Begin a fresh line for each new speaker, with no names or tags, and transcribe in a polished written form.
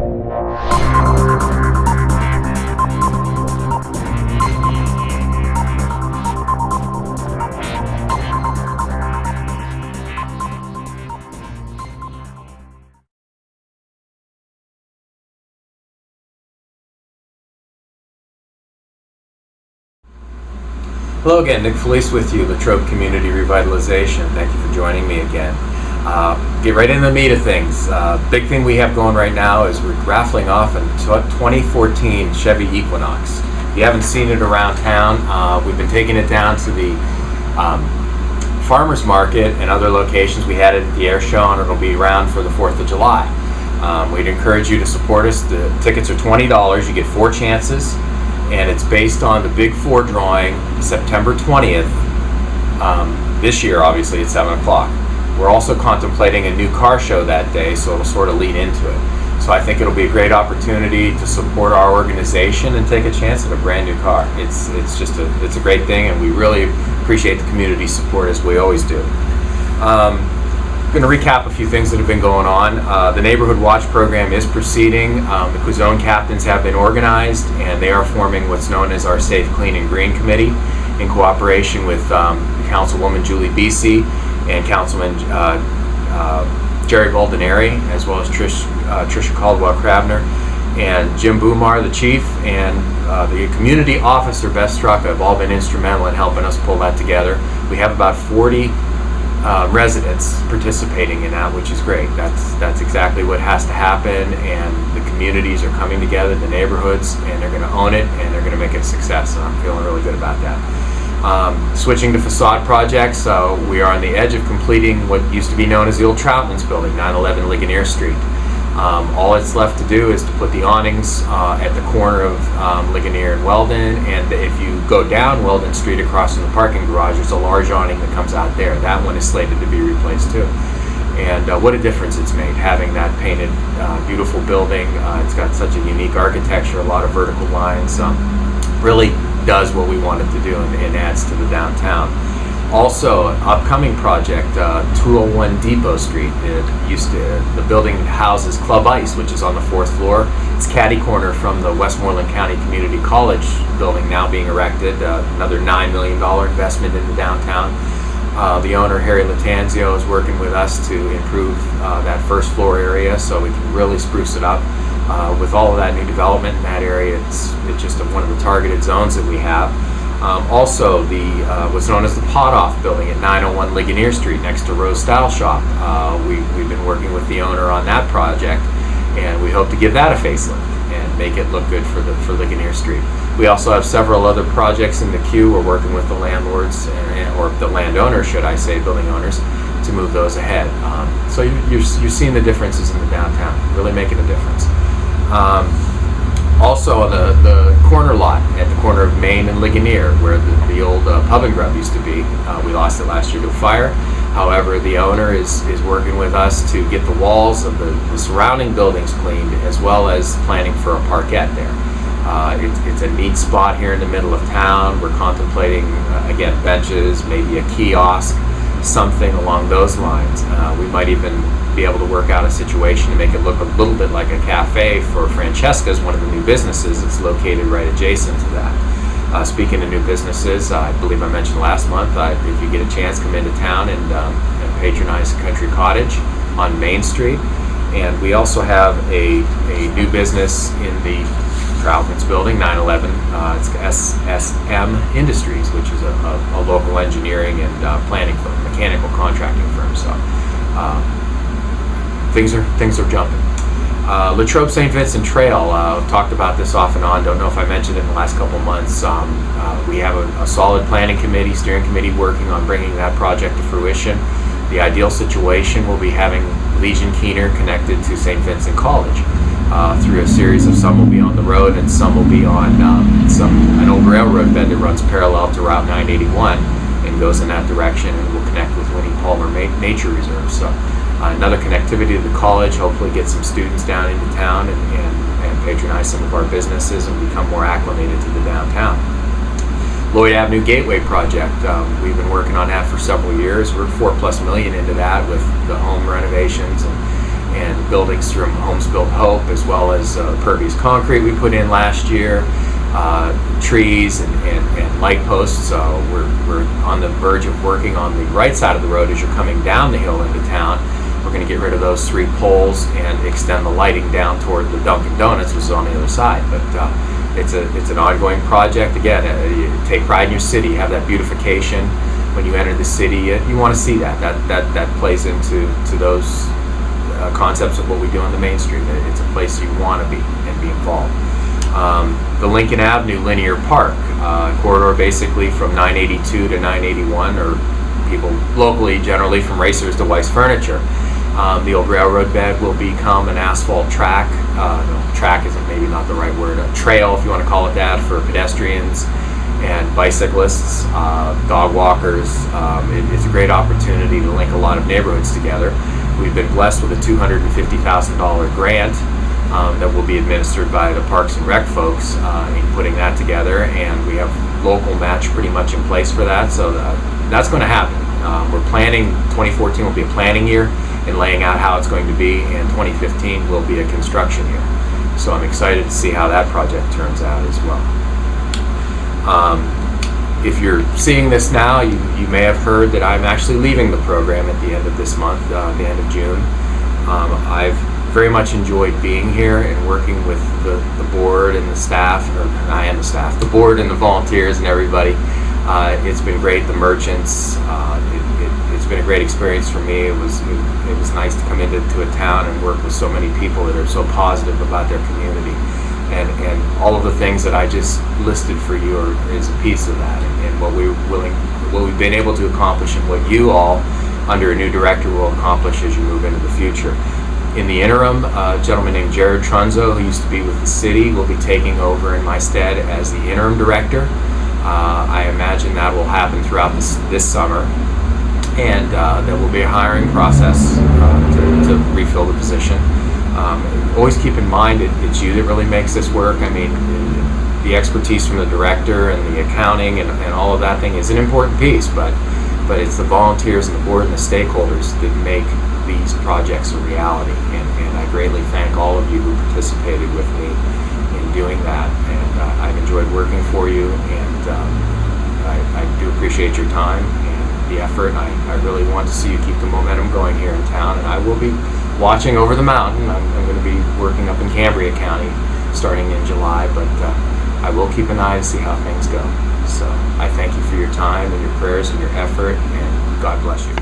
Hello again, Nick Felice with you, Latrobe Community Revitalization. Thank you for joining me again. Get right into the meat of things. Big thing we have going right now is we're raffling off a 2014 Chevy Equinox. If you haven't seen it around town, we've been taking it down to the farmers market and other locations. We had it at the air show, and it'll be around for the 4th of July. We'd encourage you to support us. The tickets are $20. You get 4 chances. And it's based on the Big 4 drawing September 20th, this year obviously at 7 o'clock. We're also contemplating a new car show that day, so it'll sort of lead into it. So I think it'll be a great opportunity to support our organization and take a chance at a brand new car. It's a great thing, and we really appreciate the community support as we always do. I'm going to recap a few things that have been going on. The Neighborhood Watch program is proceeding. The Quizone captains have been organized, and they are forming what's known as our Safe, Clean, and Green Committee in cooperation with Councilwoman Julie Beesey and Councilman Jerry Baldineri, as well as Tricia Caldwell-Crabner, and Jim Boomar, the chief, and the community officer, Beth Strucka, have all been instrumental in helping us pull that together. We have about 40 residents participating in that, which is great. That's exactly what has to happen, and the communities are coming together, the neighborhoods, and they're going to own it, and they're going to make it a success, and I'm feeling really good about that. Switching to facade projects, we are on the edge of completing what used to be known as the old Troutman's building, 911 Ligonier Street. All it's left to do is to put the awnings at the corner of Ligonier and Weldon, and if you go down Weldon Street across from the parking garage, there's a large awning that comes out there. That one is slated to be replaced too. And what a difference it's made having that painted, beautiful building. It's got such a unique architecture, a lot of vertical lines. Really does what we want it to do and adds to the downtown. Also, an upcoming project, 201 Depot Street. The building houses Club Ice, which is on the 4th floor. It's catty corner from the Westmoreland County Community College building now being erected. Another $9 million investment in the downtown. The owner, Harry Latanzio, is working with us to improve that first floor area so we can really spruce it up. With all of that new development in that area, it's just one of the targeted zones that we have. Also, what's known as the Pot-Off building at 901 Ligonier Street next to Rose Style Shop. We've been working with the owner on that project, and we hope to give that a facelift and make it look good for Ligonier Street. We also have several other projects in the queue. We're working with the landlords, or the landowners, should I say, building owners, to move those ahead. So you're seeing the differences in the downtown, really making a difference. Also, the corner lot at the corner of Main and Ligonier, where the old Pub and Grub used to be, we lost it last year to a fire. However, the owner is working with us to get the walls of the surrounding buildings cleaned, as well as planning for a parkette there. It's a neat spot here in the middle of town. We're contemplating, again, benches, maybe a kiosk, something along those lines. We might even be able to work out a situation to make it look a little bit like a cafe for Francesca's, one of the new businesses that's located right adjacent to that. Speaking of new businesses, I believe I mentioned last month, if you get a chance, come into town and patronize Country Cottage on Main Street. And we also have a new business in the Troutman's building, 911. It's SSM Industries, which is a local engineering and planning firm, mechanical contracting firm. So things are jumping. Latrobe St. Vincent Trail, talked about this off and on. Don't know if I mentioned it in the last couple of months. We have a solid planning committee, steering committee working on bringing that project to fruition. The ideal situation will be having Legion Keener connected to St. Vincent College through a series of, some will be on the road and some will be on an old railroad bed that runs parallel to Route 981 and goes in that direction, and will connect with Winnie Palmer Nature Reserve. So another connectivity to the college, hopefully get some students down into town and patronize some of our businesses and become more acclimated to the downtown. Lloyd Avenue Gateway project, we've been working on that for several years. We're $4+ million into that with the home renovations and buildings from Homes Built Hope, as well as pervious concrete we put in last year, trees and light posts. We're on the verge of working on the right side of the road as you're coming down the hill into town. We're going to get rid of those 3 poles and extend the lighting down toward the Dunkin' Donuts, which is on the other side. But it's an ongoing project. Again, you take pride in your city. You have that beautification when you enter the city. You want to see that plays into those concepts of what we do on the Main Street. It's a place you want to be and be involved. The Lincoln Avenue Linear Park corridor, basically from 982 to 981, or people locally generally from Racers to Weiss Furniture. The old railroad bed will become an asphalt track. No, track isn't maybe not the right word. A trail, if you want to call it that, for pedestrians and bicyclists, dog walkers. It's a great opportunity to link a lot of neighborhoods together. We've been blessed with a $250,000 grant that will be administered by the Parks and Rec folks in putting that together, and we have local match pretty much in place for that, so that's going to happen. We're planning, 2014 will be a planning year in laying out how it's going to be, and 2015 will be a construction year. So I'm excited to see how that project turns out as well. If you're seeing this now, you may have heard that I'm actually leaving the program at the end of this month, the end of June. I've very much enjoyed being here and working with the board and the staff, or I am the staff, the board and the volunteers and everybody. It's been great, the merchants. It's been a great experience for me. It was nice to come into a town and work with so many people that are so positive about their community. And all of the things that I just listed for you is a piece of that, and what we've been able to accomplish, and what you all under a new director will accomplish as you move into the future. In the interim, a gentleman named Jared Trunzo, who used to be with the city, will be taking over in my stead as the interim director. I imagine that will happen throughout this summer, and there will be a hiring process to refill the position. Always keep in mind it's you that really makes this work. I mean, the expertise from the director and the accounting and all of that thing is an important piece, but it's the volunteers and the board and the stakeholders that make these projects a reality, and I greatly thank all of you who participated with me in doing that, and I've enjoyed working for you, and I do appreciate your time and the effort, and I really want to see you keep the momentum going here in town, and I will be watching over the mountain. I'm going to be working up in Cambria County starting in July, but I will keep an eye to see how things go. So I thank you for your time and your prayers and your effort, and God bless you.